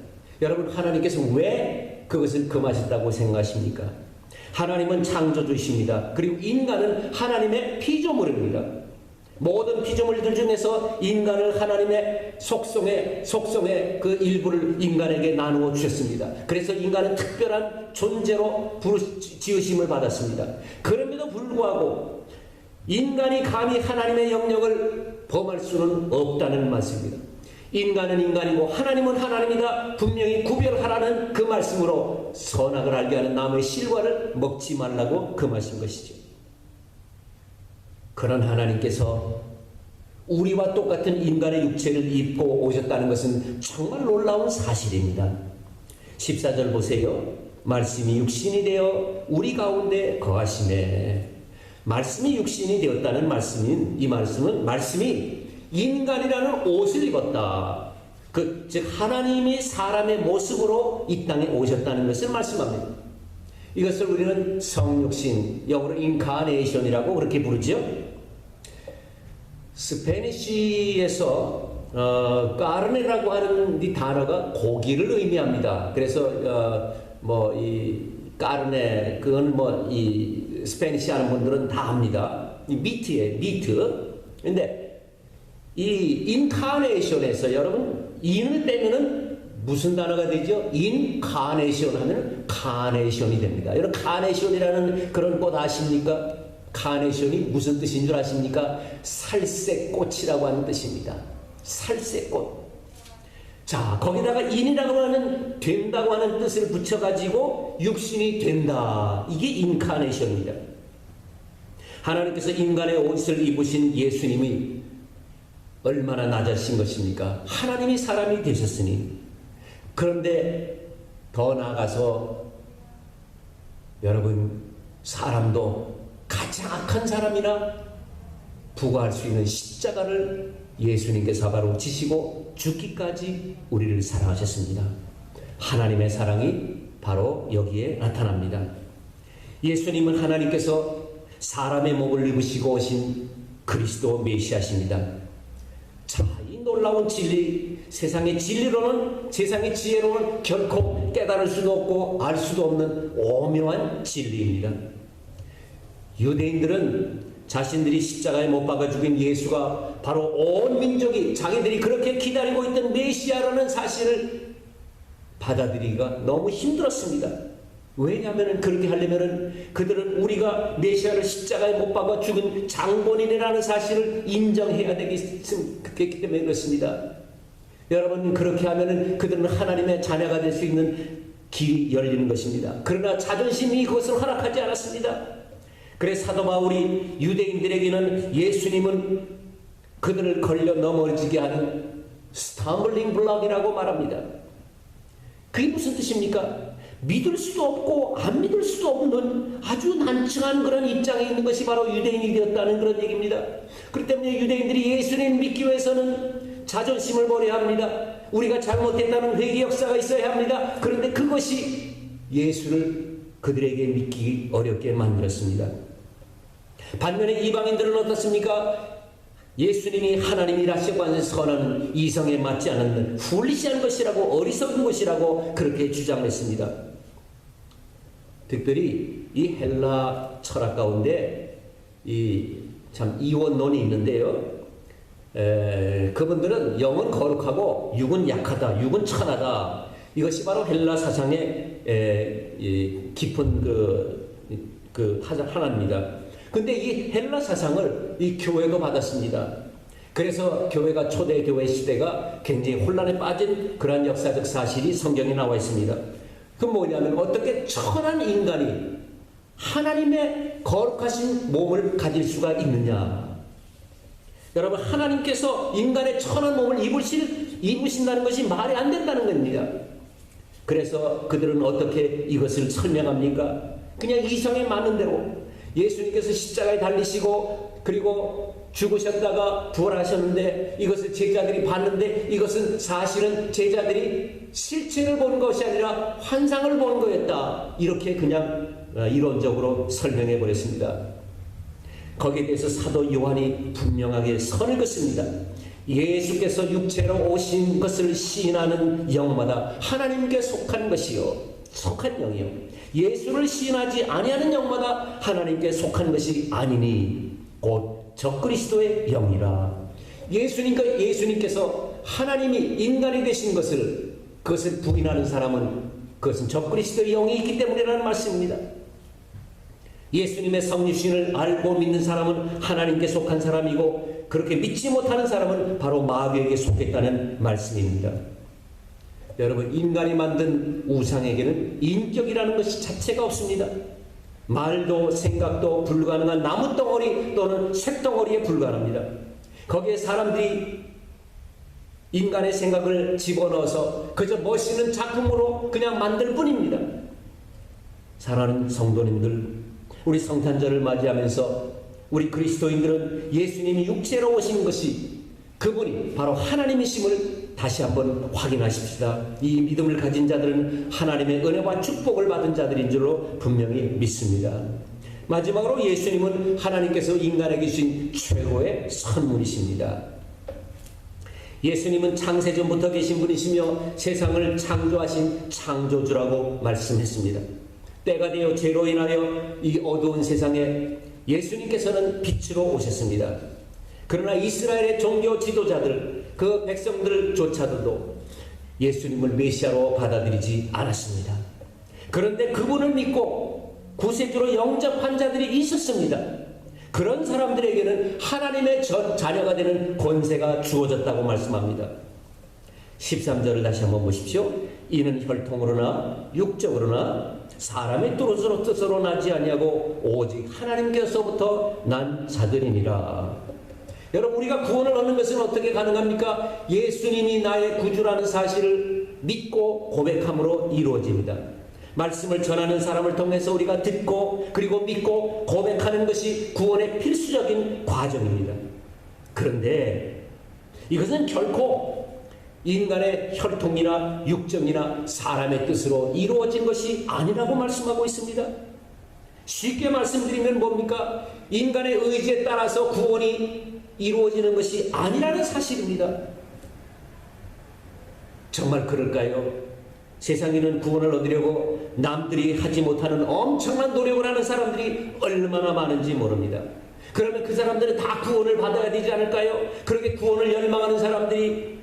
여러분, 하나님께서 왜 그것을 금하셨다고 생각하십니까? 하나님은 창조주이십니다. 그리고 인간은 하나님의 피조물입니다. 모든 피조물들 중에서 인간을 하나님의 속성의 그 일부를 인간에게 나누어 주셨습니다. 그래서 인간은 특별한 존재로 지으심을 받았습니다. 그럼에도 불구하고 인간이 감히 하나님의 영역을 범할 수는 없다는 말씀입니다. 인간은 인간이고 하나님은 하나님이다. 분명히 구별하라는 그 말씀으로 선악을 알게 하는 나무의 실과를 먹지 말라고 금하신 것이죠. 그런 하나님께서 우리와 똑같은 인간의 육체를 입고 오셨다는 것은 정말 놀라운 사실입니다. 14절 보세요. 말씀이 육신이 되어 우리 가운데 거하시네. 말씀이 육신이 되었다는 말씀인 이 말씀은 말씀이 인간이라는 옷을 입었다. 즉 하나님이 사람의 모습으로 이 땅에 오셨다는 것을 말씀합니다. 이것을 우리는 성육신, 영어로 인카네이션이라고 그렇게 부르죠. 스페니쉬에서 까르네라고 하는 이 단어가 고기를 의미합니다. 그래서 이 까르네 그건 이 스페니쉬 하는 분들은 다 압니다. 이 미트예요, 미트. 근데 이 인카네이션에서 여러분 인을 빼면은 무슨 단어가 되죠? 인카네이션 하면 카네이션이 됩니다. 여러분 카네이션이라는 그런 꽃 아십니까? 카네이션이 무슨 뜻인 줄 아십니까? 살색꽃이라고 하는 뜻입니다. 살색꽃. 자, 거기다가 인이라고 하는 된다고 하는 뜻을 붙여가지고 육신이 된다. 이게 인카네이션입니다. 하나님께서 인간의 옷을 입으신 예수님이 얼마나 낮아진 것입니까? 하나님이 사람이 되셨으니. 그런데 더 나아가서 여러분 사람도 가장 악한 사람이나 부과할 수 있는 십자가를 예수님께서 바로 지시고 죽기까지 우리를 사랑하셨습니다. 하나님의 사랑이 바로 여기에 나타납니다. 예수님은 하나님께서 사람의 몸을 입으시고 오신 그리스도 메시아십니다. 자, 이 놀라운 진리, 세상의 진리로는, 세상의 지혜로는 결코 깨달을 수도 없고 알 수도 없는 오묘한 진리입니다. 유대인들은 자신들이 십자가에 못 박아 죽인 예수가 바로 온 민족이 자기들이 그렇게 기다리고 있던 메시아라는 사실을 받아들이기가 너무 힘들었습니다. 왜냐하면 그렇게 하려면 그들은 우리가 메시아를 십자가에 못 박아 죽은 장본인이라는 사실을 인정해야 되기 때문에 그렇습니다. 여러분 그렇게 하면 그들은 하나님의 자녀가 될 수 있는 길이 열리는 것입니다. 그러나 자존심이 그것을 허락하지 않았습니다. 그래서 사도 바울이 유대인들에게는 예수님은 그들을 걸려 넘어지게 하는 스탬블링 블럭이라고 말합니다. 그게 무슨 뜻입니까? 믿을 수도 없고 안 믿을 수도 없는 아주 난처한 그런 입장에 있는 것이 바로 유대인이 되었다는 그런 얘기입니다. 그렇기 때문에 유대인들이 예수님을 믿기 위해서는 자존심을 버려야 합니다. 우리가 잘못했다는 회개 역사가 있어야 합니다. 그런데 그것이 예수를 그들에게 믿기 어렵게 만들었습니다. 반면에 이방인들은 어떻습니까? 예수님이 하나님이라시고 하는 선언은 이성에 맞지 않는 훌리시한 것이라고 어리석은 것이라고 그렇게 주장했습니다. 특별히 이 헬라 철학 가운데 참 이원론이 있는데요. 그분들은 영은 거룩하고 육은 약하다, 육은 천하다. 이것이 바로 헬라 사상의 깊은 그 하나입니다. 근데 이 헬라 사상을 이 교회가 받았습니다. 그래서 교회가 초대교회 시대가 굉장히 혼란에 빠진 그러한 역사적 사실이 성경에 나와 있습니다. 그 뭐냐면 어떻게 천한 인간이 하나님의 거룩하신 몸을 가질 수가 있느냐. 여러분 하나님께서 인간의 천한 몸을 입으신다는 것이 말이 안 된다는 겁니다. 그래서 그들은 어떻게 이것을 설명합니까? 그냥 이성에 맞는 대로 예수님께서 십자가에 달리시고 그리고 죽으셨다가 부활하셨는데 이것을 제자들이 봤는데 이것은 사실은 제자들이 실체를 본 것이 아니라 환상을 본 거였다. 이렇게 그냥 이론적으로 설명해 버렸습니다. 거기에 대해서 사도 요한이 분명하게 선을 긋습니다. 예수께서 육체로 오신 것을 시인하는 영마다 하나님께 속한 것이요 속한 영이요 예수를 시인하지 아니하는 영마다 하나님께 속한 것이 아니니 곧 적그리스도의 영이라. 예수님께서 하나님이 인간이 되신 그것을 부인하는 사람은 그것은 적그리스도의 영이 있기 때문이라는 말씀입니다. 예수님의 성육신을 알고 믿는 사람은 하나님께 속한 사람이고 그렇게 믿지 못하는 사람은 바로 마귀에게 속했다는 말씀입니다. 여러분, 인간이 만든 우상에게는 인격이라는 것이 자체가 없습니다. 말도 생각도 불가능한 나무덩어리 또는 쇳덩어리에 불과합니다. 거기에 사람들이 인간의 생각을 집어넣어서 그저 멋있는 작품으로 그냥 만들 뿐입니다. 사랑하는 성도님들, 우리 성탄절을 맞이하면서 우리 그리스도인들은 예수님이 육체로 오신 것이 그분이 바로 하나님이심을 다시 한번 확인하십시다. 이 믿음을 가진 자들은 하나님의 은혜와 축복을 받은 자들인 줄로 분명히 믿습니다. 마지막으로 예수님은 하나님께서 인간에게 주신 최고의 선물이십니다. 예수님은 창세전부터 계신 분이시며 세상을 창조하신 창조주라고 말씀했습니다. 때가 되어 죄로 인하여 이 어두운 세상에 예수님께서는 빛으로 오셨습니다. 그러나 이스라엘의 종교 지도자들, 그 백성들조차도 예수님을 메시아로 받아들이지 않았습니다. 그런데 그분을 믿고 구세주로 영접한 자들이 있었습니다. 그런 사람들에게는 하나님의 자녀가 되는 권세가 주어졌다고 말씀합니다. 13절을 다시 한번 보십시오. 이는 혈통으로나 육적으로나 사람의 뜻으로 나지 아니하고 오직 하나님께서부터 난 자들이니라. 여러분, 우리가 구원을 얻는 것은 어떻게 가능합니까? 예수님이 나의 구주라는 사실을 믿고 고백함으로 이루어집니다. 말씀을 전하는 사람을 통해서 우리가 듣고 그리고 믿고 고백하는 것이 구원의 필수적인 과정입니다. 그런데 이것은 결코 인간의 혈통이나 육정이나 사람의 뜻으로 이루어진 것이 아니라고 말씀하고 있습니다. 쉽게 말씀드리면 뭡니까? 인간의 의지에 따라서 구원이 이루어지는 것이 아니라는 사실입니다. 정말 그럴까요? 세상에는 구원을 얻으려고 남들이 하지 못하는 엄청난 노력을 하는 사람들이 얼마나 많은지 모릅니다. 그러면 그 사람들은 다 구원을 받아야 되지 않을까요? 그렇게 구원을 열망하는 사람들이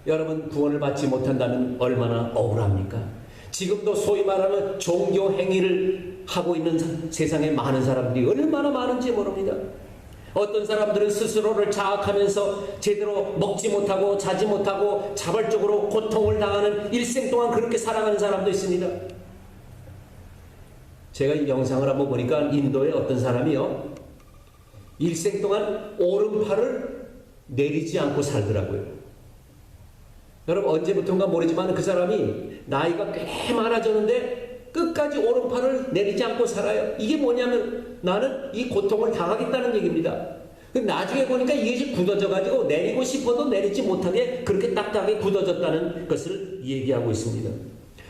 여러분 구원을 받지 못한다면 얼마나 억울합니까? 지금도 소위 말하는 종교 행위를 하고 있는 세상에 많은 사람들이 얼마나 많은지 모릅니다. 어떤 사람들은 스스로를 자학하면서 제대로 먹지 못하고 자지 못하고 자발적으로 고통을 당하는 일생 동안 그렇게 살아가는 사람도 있습니다. 제가 이 영상을 한번 보니까 인도의 어떤 사람이요, 일생 동안 오른팔을 내리지 않고 살더라고요. 여러분, 언제부턴가 모르지만 그 사람이 나이가 꽤 많아졌는데 끝까지 오른팔을 내리지 않고 살아요. 이게 뭐냐면 나는 이 고통을 당하겠다는 얘기입니다. 나중에 보니까 이게 굳어져가지고 내리고 싶어도 내리지 못하게 그렇게 딱딱하게 굳어졌다는 것을 얘기하고 있습니다.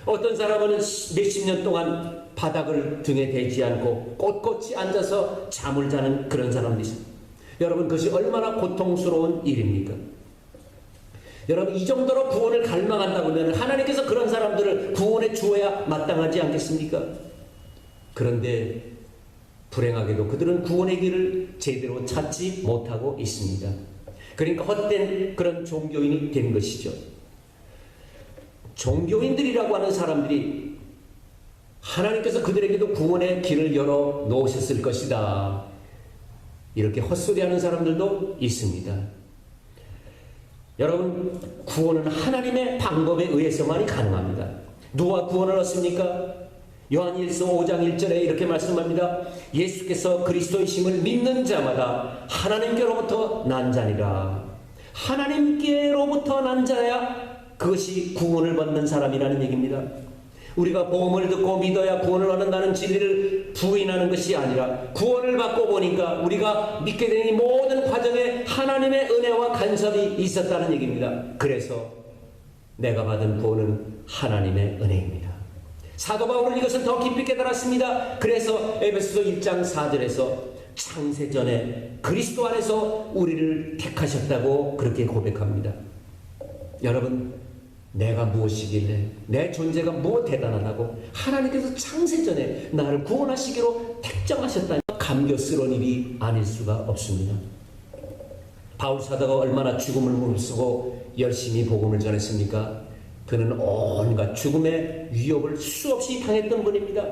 어떤 사람은 몇십 년 동안 바닥을 등에 대지 않고 꼿꼿이 앉아서 잠을 자는 그런 사람도 있습니다. 여러분, 그것이 얼마나 고통스러운 일입니까? 여러분, 이 정도로 구원을 갈망한다고 하면 하나님께서 그런 사람들을 구원에 주어야 마땅하지 않겠습니까? 그런데 불행하게도 그들은 구원의 길을 제대로 찾지 못하고 있습니다. 그러니까 헛된 그런 종교인이 된 것이죠. 종교인들이라고 하는 사람들이 하나님께서 그들에게도 구원의 길을 열어 놓으셨을 것이다, 이렇게 헛소리하는 사람들도 있습니다. 여러분, 구원은 하나님의 방법에 의해서만이 가능합니다. 누가 구원을 얻습니까? 요한일서 5장 1절에 이렇게 말씀합니다. 예수께서 그리스도이심을 믿는 자마다 하나님께로부터 난 자니라. 하나님께로부터 난 자야 그것이 구원을 받는 사람이라는 얘기입니다. 우리가 복음을 듣고 믿어야 구원을 얻는다는 진리를 부인하는 것이 아니라 구원을 받고 보니까 우리가 믿게 된 이 모든 과정에 하나님의 은혜와 간섭이 있었다는 얘기입니다. 그래서 내가 받은 구원은 하나님의 은혜입니다. 사도 바울은 이것을 더 깊이 깨달았습니다. 그래서 에베소서 1장 4절에서 창세전에 그리스도 안에서 우리를 택하셨다고 그렇게 고백합니다. 여러분, 내가 무엇이길래, 내 존재가 뭐 대단하다고 하나님께서 창세전에 나를 구원하시기로 택정하셨다니 감격스러운 일이 아닐 수가 없습니다. 바울 사도가 얼마나 죽음을 무릅쓰고 열심히 복음을 전했습니까? 그는 온갖 죽음의 위협을 수없이 당했던 분입니다.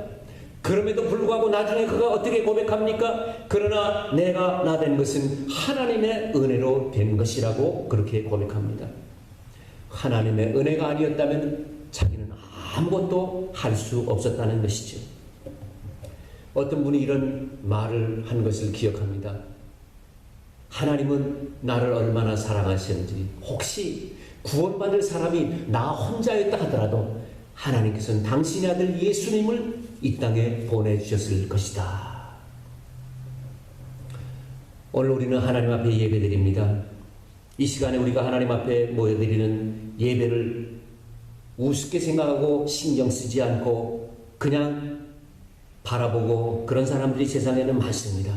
그럼에도 불구하고 나중에 그가 어떻게 고백합니까? 그러나 내가 나 된 것은 하나님의 은혜로 된 것이라고 그렇게 고백합니다. 하나님의 은혜가 아니었다면 자기는 아무것도 할 수 없었다는 것이죠. 어떤 분이 이런 말을 한 것을 기억합니다. 하나님은 나를 얼마나 사랑하시는지, 혹시 구원받을 사람이 나 혼자였다 하더라도 하나님께서는 당신의 아들 예수님을 이 땅에 보내주셨을 것이다. 오늘 우리는 하나님 앞에 예배드립니다. 이 시간에 우리가 하나님 앞에 모여드리는 예배를 우습게 생각하고 신경 쓰지 않고 그냥 바라보고 그런 사람들이 세상에는 많습니다.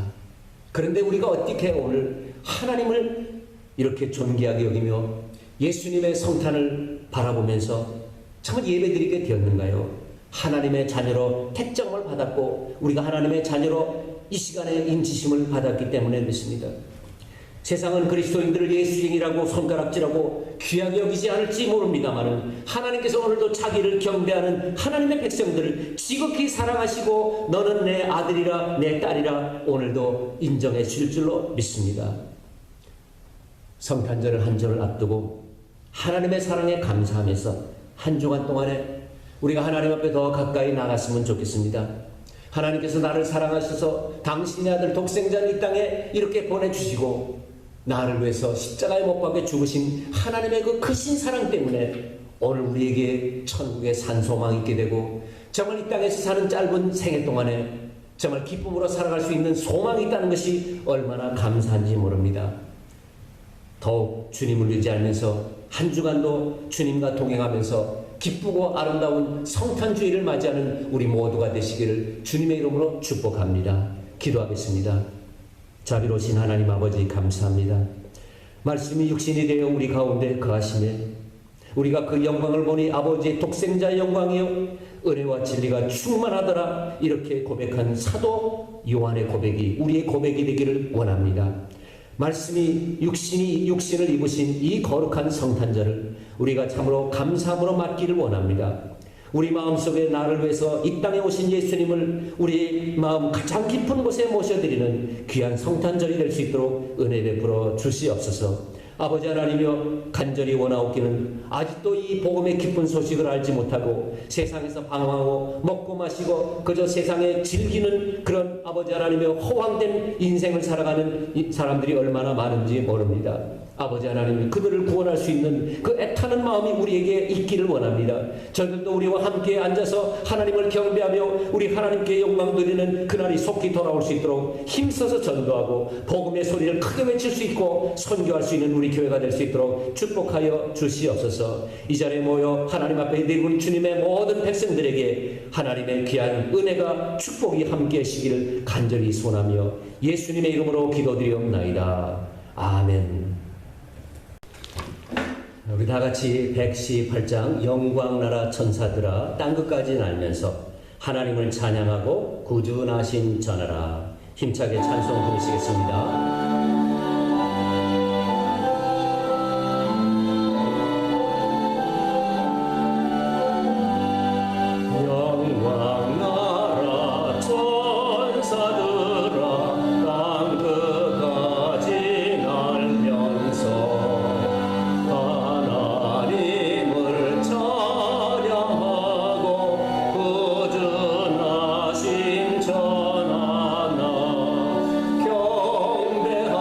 그런데 우리가 어떻게 오늘 하나님을 이렇게 존귀하게 여기며 예수님의 성탄을 바라보면서 정말 예배드리게 되었는가요? 하나님의 자녀로 택정을 받았고 우리가 하나님의 자녀로 이 시간에 인치심을 받았기 때문에 그렇습니다. 세상은 그리스도인들을 예수쟁이라고 손가락질하고 귀하게 여기지 않을지 모릅니다만 하나님께서 오늘도 자기를 경배하는 하나님의 백성들을 지극히 사랑하시고 너는 내 아들이라 내 딸이라 오늘도 인정해 주실 줄로 믿습니다. 성탄절을 한 주를 앞두고 하나님의 사랑에 감사하면서 한 주간 동안에 우리가 하나님 앞에 더 가까이 나갔으면 좋겠습니다. 하나님께서 나를 사랑하셔서 당신의 아들 독생자를 이 땅에 이렇게 보내주시고 나를 위해서 십자가에 못 박혀 죽으신 하나님의 그 크신 사랑 때문에 오늘 우리에게 천국에 산 소망이 있게 되고 정말 이 땅에서 사는 짧은 생애 동안에 정말 기쁨으로 살아갈 수 있는 소망이 있다는 것이 얼마나 감사한지 모릅니다. 더욱 주님을 의지하면서 한 주간도 주님과 동행하면서 기쁘고 아름다운 성탄주의를 맞이하는 우리 모두가 되시기를 주님의 이름으로 축복합니다. 기도하겠습니다. 자비로우신 하나님 아버지 감사합니다. 말씀이 육신이 되어 우리 가운데 거하시며 우리가 그 영광을 보니 아버지의 독생자의 영광이요 은혜와 진리가 충만하더라 이렇게 고백한 사도 요한의 고백이 우리의 고백이 되기를 원합니다. 말씀이 육신을 입으신 이 거룩한 성탄절을 우리가 참으로 감사함으로 맞기를 원합니다. 우리 마음속에 나를 위해서 이 땅에 오신 예수님을 우리 마음 가장 깊은 곳에 모셔드리는 귀한 성탄절이 될 수 있도록 은혜 베풀어 주시옵소서. 아버지 하나님이여 간절히 원하옵기는 아직도 이 복음의 기쁜 소식을 알지 못하고 세상에서 방황하고 먹고 마시고 그저 세상에 즐기는 그런 아버지 하나님이여 허황된 인생을 살아가는 사람들이 얼마나 많은지 모릅니다. 아버지 하나님 그들을 구원할 수 있는 그 애타는 마음이 우리에게 있기를 원합니다. 저들도 우리와 함께 앉아서 하나님을 경배하며 우리 하나님께 영광 드리는 그날이 속히 돌아올 수 있도록 힘써서 전도하고 복음의 소리를 크게 외칠 수 있고 선교할 수 있는 우리 교회가 될 수 있도록 축복하여 주시옵소서. 이 자리에 모여 하나님 앞에 드리는 주님의 모든 백성들에게 하나님의 귀한 은혜가 축복이 함께 하시기를 간절히 소원하며 예수님의 이름으로 기도드리옵나이다. 아멘. 우리 다같이 118장 영광나라 천사들아 땅끝까지 날면서 하나님을 찬양하고 구주나신 전하라 힘차게 찬송 부르시겠습니다.
전하나 경배하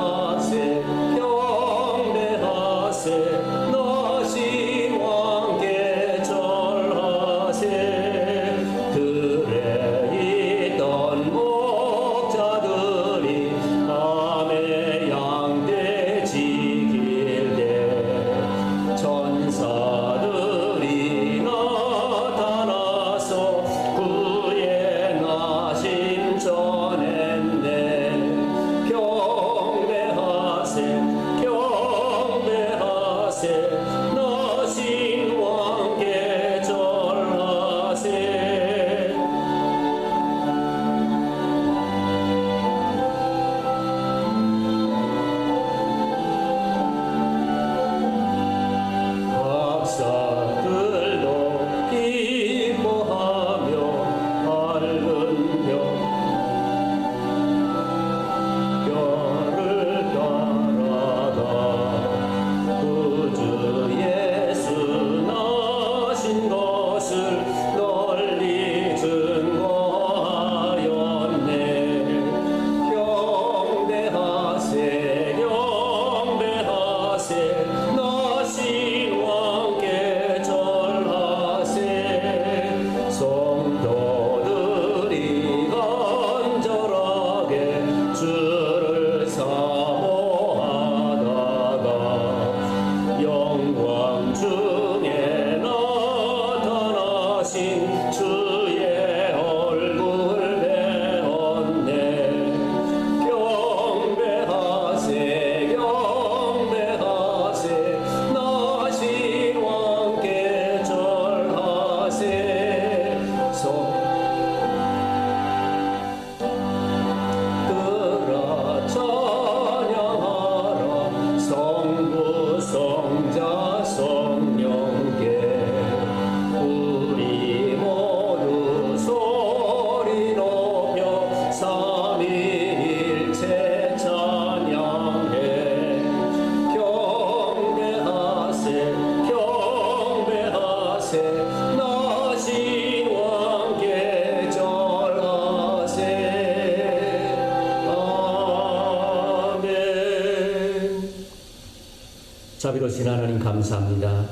자비로우신 하나님 감사합니다.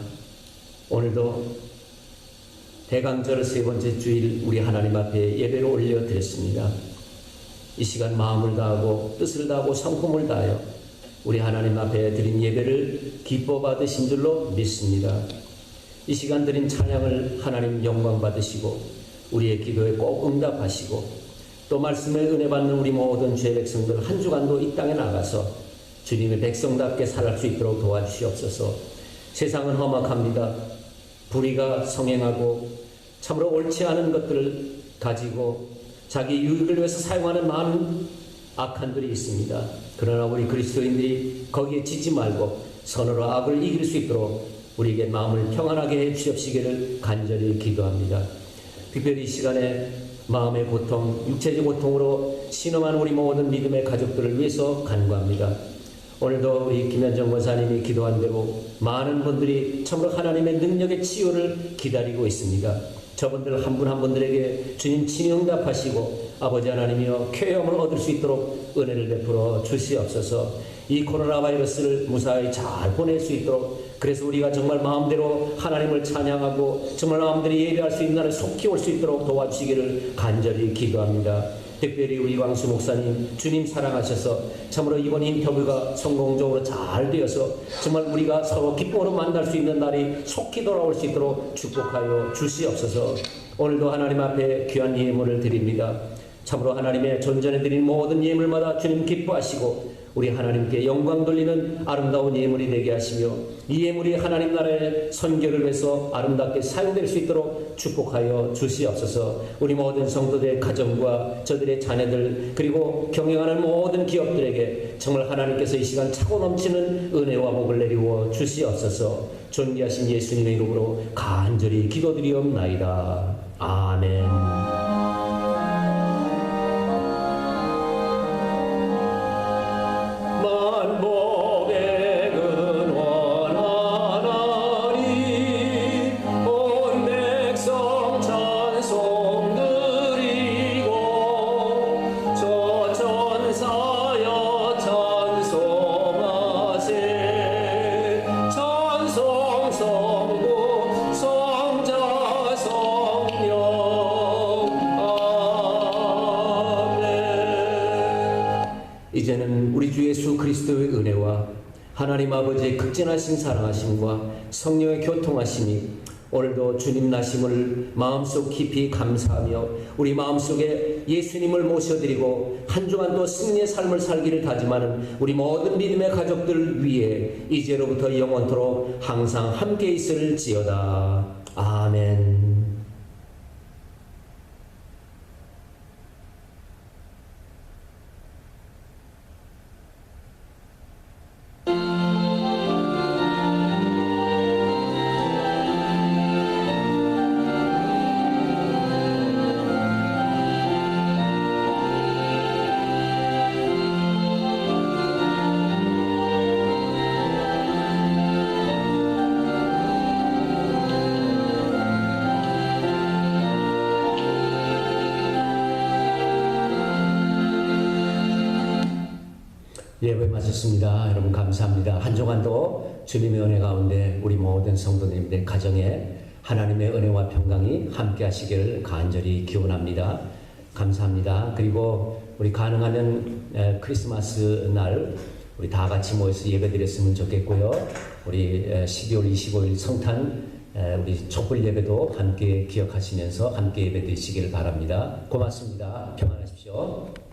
오늘도 대강절 세 번째 주일 우리 하나님 앞에 예배로 올려드렸습니다. 이 시간 마음을 다하고 뜻을 다하고 성품을 다하여 우리 하나님 앞에 드린 예배를 기뻐 받으신 줄로 믿습니다. 이 시간 드린 찬양을 하나님 영광 받으시고 우리의 기도에 꼭 응답하시고 또 말씀에 은혜 받는 우리 모든 주의 백성들 한 주간도 이 땅에 나가서 주님의 백성답게 살아갈 수 있도록 도와주시옵소서. 세상은 험악합니다. 불의가 성행하고 참으로 옳지 않은 것들을 가지고 자기 유익을 위해서 사용하는 많은 악한들이 있습니다. 그러나 우리 그리스도인들이 거기에 지지 말고 선으로 악을 이길 수 있도록 우리에게 마음을 평안하게 해 주시기를 간절히 기도합니다. 특별히 이 시간에 마음의 고통, 육체적 고통으로 신음하는 우리 모든 믿음의 가족들을 위해서 간구합니다. 오늘도 우리 김현정 권사님이 기도한 대로 많은 분들이 참으로 하나님의 능력의 치유를 기다리고 있습니다. 저분들 한 분 한 분들에게 주님 친히 응답하시고 아버지 하나님이여 쾌감을 얻을 수 있도록 은혜를 베풀어 주시옵소서. 이 코로나 바이러스를 무사히 잘 보낼 수 있도록, 그래서 우리가 정말 마음대로 하나님을 찬양하고 정말 마음대로 예배할 수 있는 날에 속히 올 수 있도록 도와주시기를 간절히 기도합니다. 특별히 우리 왕수 목사님 주님 사랑하셔서 참으로 이번 인터뷰가 성공적으로 잘 되어서 정말 우리가 서로 기쁨으로 만날 수 있는 날이 속히 돌아올 수 있도록 축복하여 주시옵소서. 오늘도 하나님 앞에 귀한 예물을 드립니다. 참으로 하나님의 전전에 드린 모든 예물마다 주님 기뻐하시고 우리 하나님께 영광 돌리는 아름다운 예물이 되게 하시며 이 예물이 하나님 나라의 선교를 위해서 아름답게 사용될 수 있도록 축복하여 주시옵소서. 우리 모든 성도들의 가정과 저들의 자녀들 그리고 경영하는 모든 기업들에게 정말 하나님께서 이 시간 차고 넘치는 은혜와 복을 내리워 주시옵소서. 존귀하신 예수님의 이름으로 간절히 기도드리옵나이다. 아멘. 이제는 우리 주 예수 그리스도의 은혜와 하나님 아버지의 극진하신 사랑하심과 성령의 교통하심이 오늘도 주님 나심을 마음속 깊이 감사하며 우리 마음속에 예수님을 모셔드리고 한 주간 또 승리의 삶을 살기를 다짐하는 우리 모든 믿음의 가족들 위해 이제로부터 영원토록 항상 함께 있을지어다. 아멘. 예배 마쳤습니다. 여러분 감사합니다. 한 주간도 주님의 은혜 가운데 우리 모든 성도님들의 가정에 하나님의 은혜와 평강이 함께 하시기를 간절히 기원합니다. 감사합니다. 그리고 우리 가능하면 크리스마스 날 우리 다 같이 모여서 예배 드렸으면 좋겠고요. 우리 12월 25일 성탄 우리 촛불 예배도 함께 기억하시면서 함께 예배 드리시기를 바랍니다. 고맙습니다. 평안하십시오.